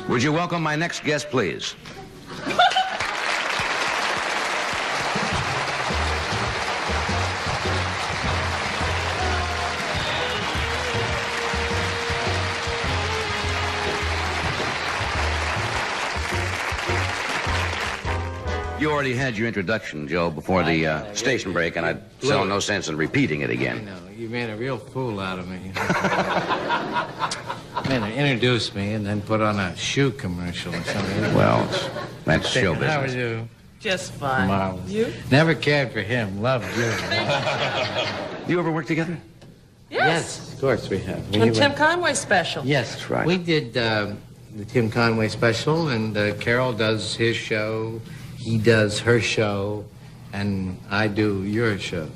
Would you welcome my next guest, please? You already had your introduction, Joe, before the station break, and I saw no sense in repeating it again. I know. You made a real fool out of me. Man, introduced me and then put on a shoe commercial or something. Well, that's show business. How are you? Just fine. Marvelous. You? Never cared for him. Loved you. You ever work together? Yes. Of course we have. The Tim Conway special. Yes. That's right. We did the Tim Conway special, and Carol does his show, he does her show, and I do your show.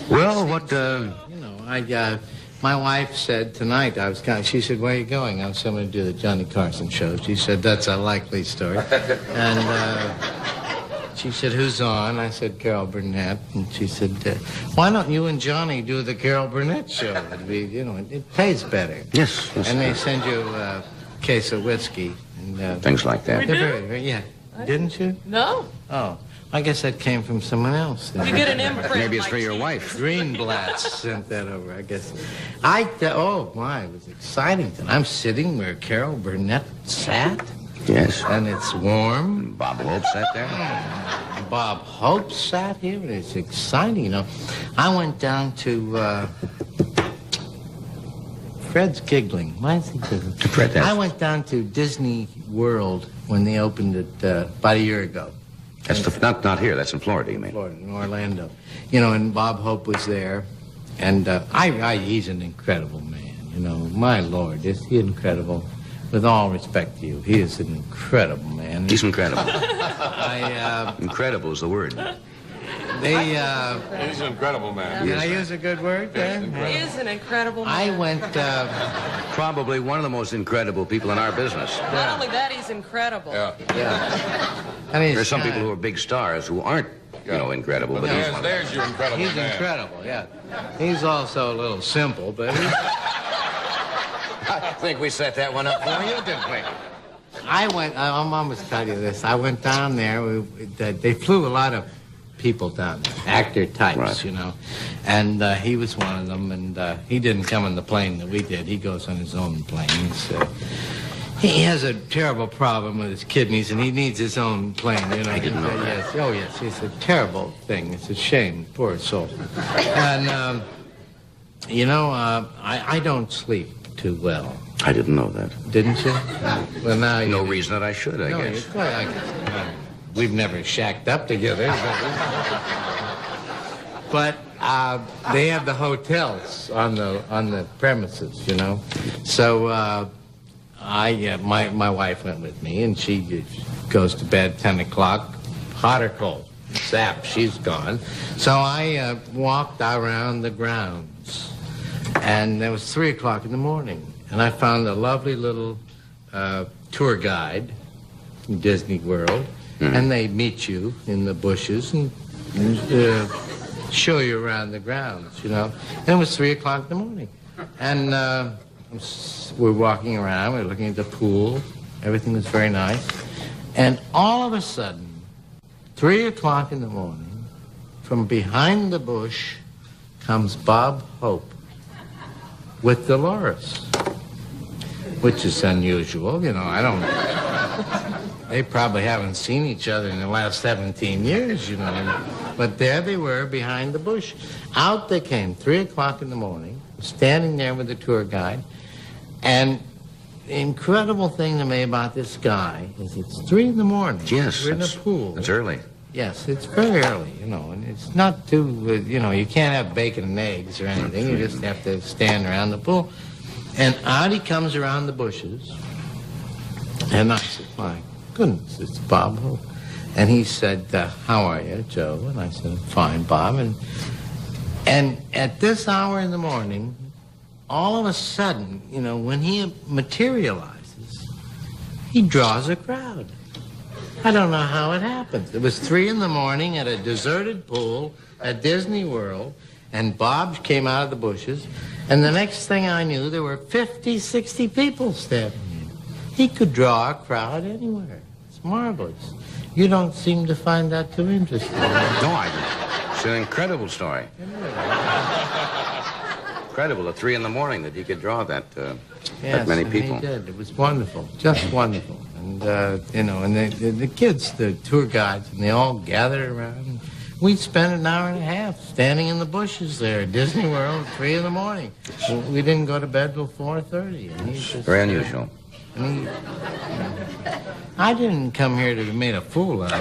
Well, what, You know, my wife said tonight, she said, where are you going? I'm going to do the Johnny Carson show. She said, that's a likely story. And she said, who's on? I said, Carol Burnett. And she said, why don't you and Johnny do the Carol Burnett show? It'd be, you know, it pays better. Yes. And they send you a case of whiskey. And, things like that. they're very, yeah. Didn't you? No. Oh, I guess that came from someone else. You get an imprint. Maybe it's like for your she- wife. Greenblatt sent that over, I guess. Oh, my, it was exciting. I'm sitting where Carol Burnett sat, Yes. and it's warm. Bob Hope sat there. Bob Hope sat here, and it's exciting, you know. I went down to, Fred's giggling. Why is he giggling? Fred, that's... I went down to Disney World when they opened it about a year ago. That's not here. That's in Florida, you mean? Florida, in Orlando. You know, and Bob Hope was there. And he's an incredible man, you know. My Lord, is he incredible? With all respect to you, he is an incredible man. He's incredible. Incredible is the word. He's an incredible man. Did I use a good word there? He is an incredible man. I went, Probably one of the most incredible people in our business. Not only that, he's incredible. Yeah. I mean, There's some people who are big stars who aren't, you know, incredible, but he's one of them. There's your incredible He's man. incredible, yeah. He's also a little simple, but I think we set that one up for you, didn't we? I'm almost tell you this. I went down there. They flew a lot of people down there, actor types, Right. you know. And he was one of them, and he didn't come on the plane that we did. He goes on his own plane. He has a terrible problem with his kidneys, and he needs his own plane, you know. I didn't know that. Yes. Oh, yes. It's a terrible thing. It's a shame. Poor soul. And, you know, I don't sleep too well. I didn't know that. Didn't you? Well, now you No do. reason that I should, I guess. We've never shacked up together, but they have the hotels on the premises, you know. So my wife went with me, and she goes to bed 10 o'clock, hot or cold. Zap, she's gone. So I walked around the grounds, and it was 3 o'clock in the morning, and I found a lovely little tour guide from Disney World. And they meet you in the bushes and show you around the grounds, you know. And it was 3 o'clock in the morning. And we're walking around, we're looking at the pool. Everything was very nice. And all of a sudden, 3 o'clock in the morning, from behind the bush comes Bob Hope with Dolores, which is unusual, you know. I don't... They probably haven't seen each other in the last 17 years, you know. But there they were behind the bush. Out they came, 3 o'clock in the morning, standing there with the tour guide. And the incredible thing to me about this guy is it's 3 in the morning. Yes. We're in a pool. It's early. Yes, it's very early, you know. And it's not too, you know, you can't have bacon and eggs or anything. You just have to stand around the pool. And out he comes around the bushes. And I said, my goodness, it's Bob Hope. And he said, how are you, Joe? And I said, fine, Bob. And at this hour in the morning, all of a sudden, you know, when he materializes, he draws a crowd. I don't know how it happened. It was 3 in the morning at a deserted pool at Disney World, and Bob came out of the bushes, And the next thing I knew, there were 50, 60 people standing there. He could draw a crowd anywhere. It's marvelous. You don't seem to find that too interesting. No, I don't. It's an incredible story. Incredible at 3 in the morning that he could draw that many people. He did. It was wonderful, just wonderful. And you know, and the kids, the tour guides, and they all gathered around. We'd spend an hour and a half standing in the bushes there at Disney World at 3 in the morning. We didn't go to bed till 4:30. Very unusual. I didn't come here to be made a fool of.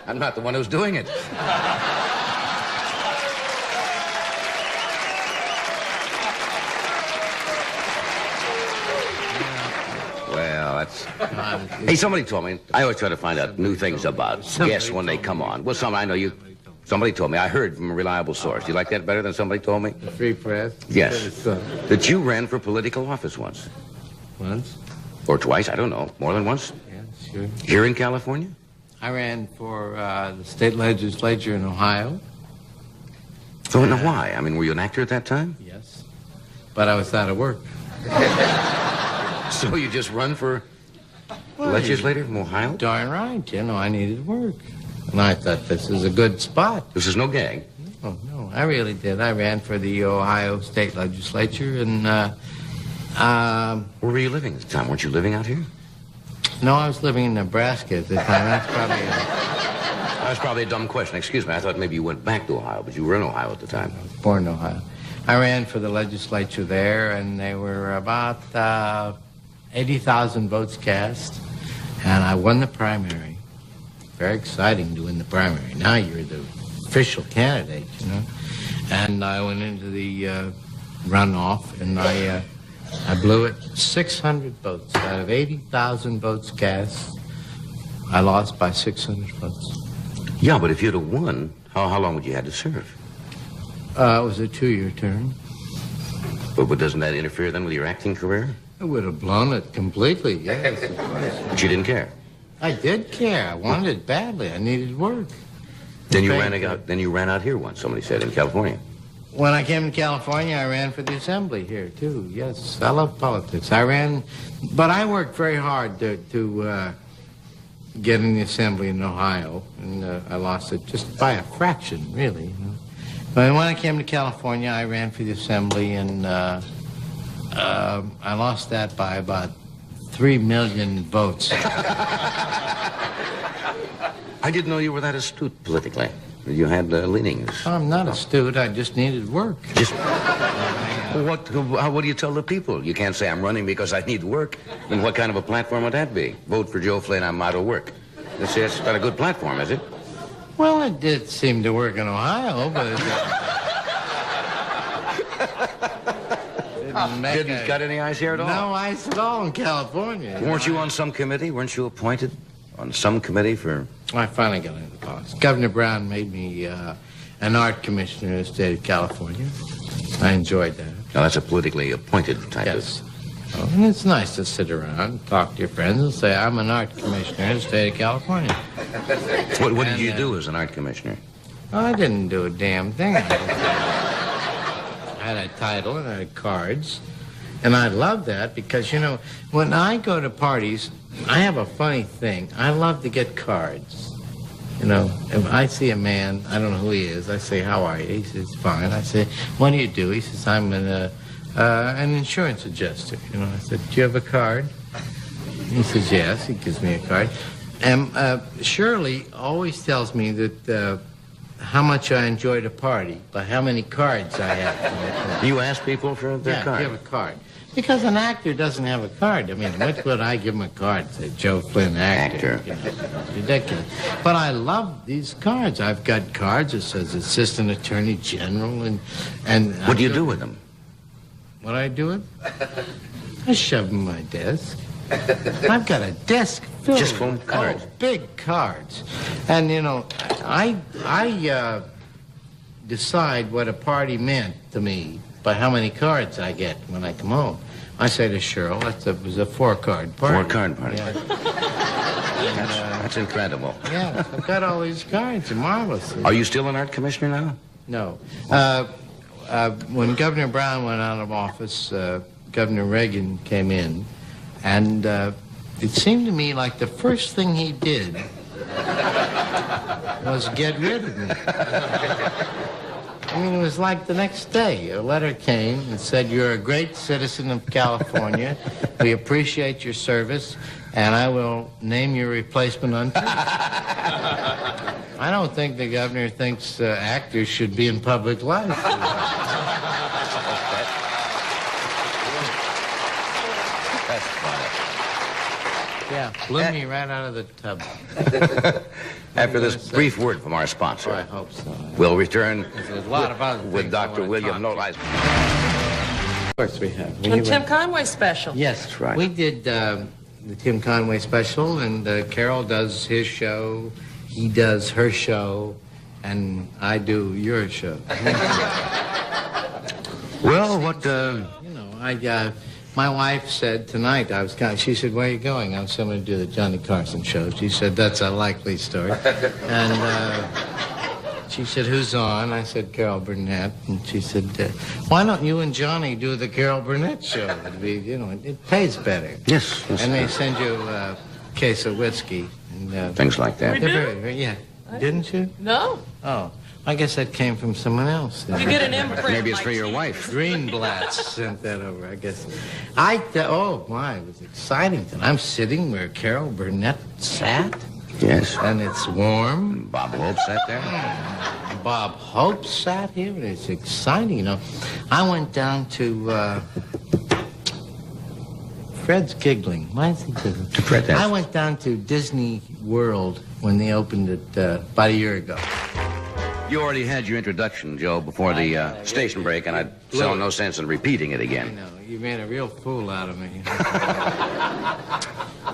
I'm not the one who's doing it. Well, that's... Hey, somebody told me, I always try to find out new things about guests when they come on. Well, I know you... Somebody told me. I heard from a reliable source. Do you like that better than somebody told me? The Free Press? Yes. That you ran for political office once. Once? Or twice, I don't know. More than once? Yeah, sure. Here in California? I ran for the state legislature in Ohio. So, now why? I mean, were you an actor at that time? Yes. But I was out of work. So you just run for legislator from Ohio? Darn right. You know, I needed work. And I thought this is a good spot. This is no gag. Oh, no, I really did. I ran for the Ohio state legislature, and, Where were you living at the time? Weren't you living out here? no, I was living in Nebraska at the time. That's probably a dumb question. Excuse me. I thought maybe you went back to Ohio, but you were in Ohio at the time. I was born in Ohio. I ran for the legislature there, and they were about 80,000 votes cast, and I won the primary. Very exciting to win the primary. Now you're the official candidate, you know. And I went into the runoff, and I blew it 600 votes out of 80,000 votes cast. I lost by 600 votes. Yeah, but if you'd have won, how long would you have to serve? It was a 2-year term. But doesn't that interfere then with your acting career? I would have blown it completely, yes, of course. But you didn't care. I did care. I wanted it badly. I needed work. Then you ran out here once, somebody said, in California. When I came to California, I ran for the assembly here, too. Yes, I love politics. I ran, but I worked very hard to get in the assembly in Ohio, and I lost it just by a fraction, really. You know? But when I came to California, I ran for the assembly, and I lost that by about 3 million votes. I didn't know you were that astute politically. You had leanings. I'm not astute. I just needed work. Just what do you tell the people? You can't say I'm running because I need work. Then what kind of a platform would that be? Vote for Joe Flynn, I'm out of work. That's not a good platform, is it? Well, it did seem to work in Ohio, but it Didn't cut any ice here at all? No ice at all in California. Weren't you on some committee? Weren't you appointed on some committee for... I finally got into politics. Governor Brown made me an art commissioner in the state of California. I enjoyed that. Now, that's a politically appointed type Yes. Oh, and it's nice to sit around and talk to your friends and say, I'm an art commissioner in the state of California. What did you do as an art commissioner? I didn't do a damn thing. I had a title and I had cards. And I love that because, you know, when I go to parties, I have a funny thing. I love to get cards. You know, if I see a man, I don't know who he is, I say, how are you? He says, fine. I say, what do you do? He says, I'm an insurance adjuster. You know, I said, do you have a card? He says, yes. He gives me a card. And Shirley always tells me that how much I enjoyed a party by how many cards I have. You ask people for their card? Yeah, give a card. Because an actor doesn't have a card. I mean, what would I give him a card? Say, Joe Flynn, actor. You know, ridiculous. But I love these cards. I've got cards that says Assistant Attorney General and What do you do with them? What I do with? I shove them in my desk. I've got a desk filled Just full of cards? Oh, big cards. And, you know, I decide what a party meant to me by how many cards I get when I come home. I say to Cheryl, it was a 4-card party. 4-card party. Yeah. That's incredible. Yeah, I've got all these cards. They're marvelous. Are you still an art commissioner now? No. when Governor Brown went out of office, Governor Reagan came in, and it seemed to me like the first thing he did was get rid of me. I mean, it was like the next day. A letter came and said, "You're a great citizen of California. We appreciate your service, and I will name your replacement unto you." I don't think the governor thinks actors should be in public life. That's funny. Yeah, blew me right out of the tub. After this brief word from our sponsor, Oh, I hope so. we'll return There's a lot of other with things I Dr. wanna William talk Knowles. Of course we have. The Tim Conway special. Yes, That's right. We did the Tim Conway special, and Carol does his show, he does her show, and I do your show. Well, what, You know, my wife said tonight, she said, "Where are you going?" I was going to do the Johnny Carson show. She said, "That's a likely story." And she said, "Who's on?" I said, "Carol Burnett." And she said, "Why don't you and Johnny do the Carol Burnett show? It'd be, you know, it pays better." yes, yes, And they send you a case of whiskey. And, things like that. We they're do? yeah. Didn't you? No. Oh, I guess that came from someone else. You get an imprint. Maybe it's like for your she- wife. Greenblatt sent that over, I guess. Oh, my, it was exciting. I'm sitting where Carol Burnett sat, Yes. and it's warm. Bob Hope sat there. Bob Hope sat here, and it's exciting, you know. I went down to... Fred's giggling. Why is he giggling? Fred, that's- I went down to Disney World when they opened it about a year ago. You already had your introduction, Joe, before the station break, and I saw no sense in repeating it I again. know, you made a real fool out of me.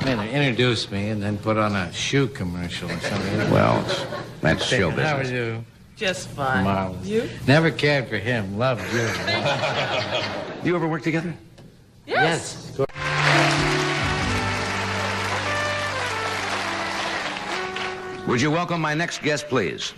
Man, introduced me and then put on a shoe commercial or something. Well, that's show How are business. you? Just fine. Marvelous. You? Never cared for him. Loved you. You ever work together? Yes. Would you welcome my next guest, please?